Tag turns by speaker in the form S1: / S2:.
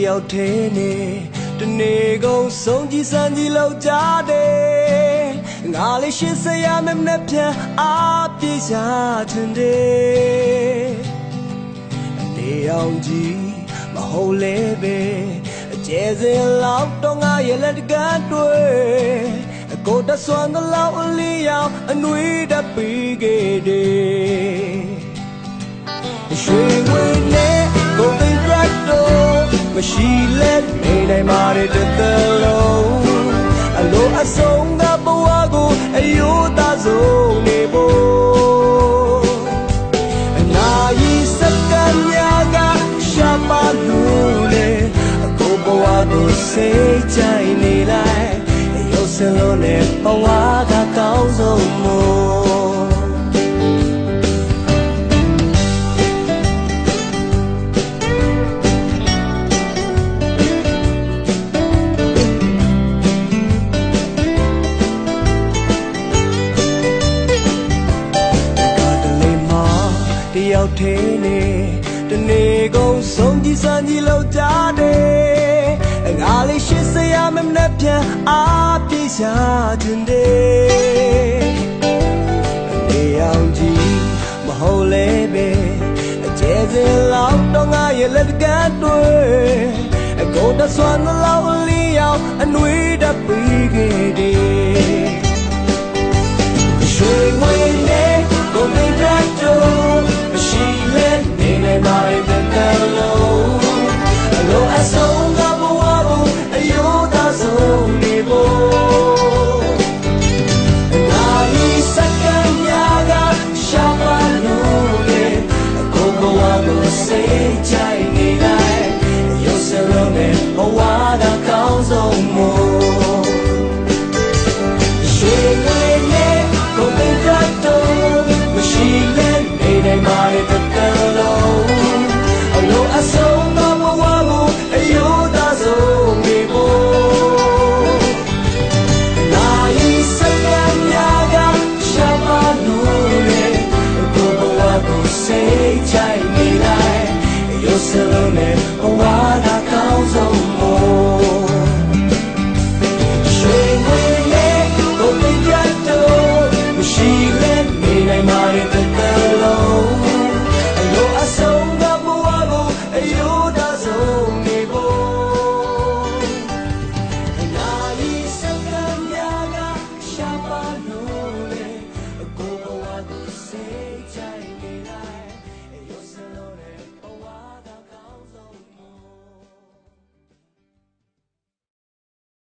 S1: ရောက်သေးနေတနေ့ကုန်ဆုံးကြီးစံကြီးလောက်ကြတယ်ငါလေးရှင်းစရာမနဲ့ပြန်အားပြေးရှာချင်တယ်အနေအောင်ကြီးမဟုတ်လေပဲအကျဲစင်လောက်တော့ငါရဲ့လက်တကတွေ့ကိုတဆွမ်းtheလောက်အလီယောင်အနွေးတပီးခဲ့တယ်ရွှေငွေနဲ့ကိုသိမ်းရက်တော့မရှိလဲနေနိုင်ပါတဲ့တစ်လုံးအလိုအဆုံးကဘဝကိုအယိုးသားဆုံးနေဖို့အနာရီစက္ကန့်များကရှာပါလို့လေကိုဘဝကိုစိတ်ကြိုင်နေလိုက်ရုပ်စင်လို့နဲ့ဘဝကကောင်းဆုံးမို့ရောက်သေးနေတနေ့ကုန်ဆုံးကြီးစံကြီးလောက်ကြတယ်ငါလေးရှင်းစရာမနဲ့ပြန်အားပြေးရှာခြင်းတယ်အနေအောင်ကြီးမဟုတ်လေပဲအကျဲစင်လောက်တော့ငါရဲ့လက်ကတွေ့ကိုတဆွမ်းလောက်အလီယောင်အနွေးတပီးခဲ့တယ်ရွှေငွေနဲ့ကိုသိမ်းရက်တော့ရှိလဲနေနိုင်ပါရဲ့တလုံးအလိုအဆုံး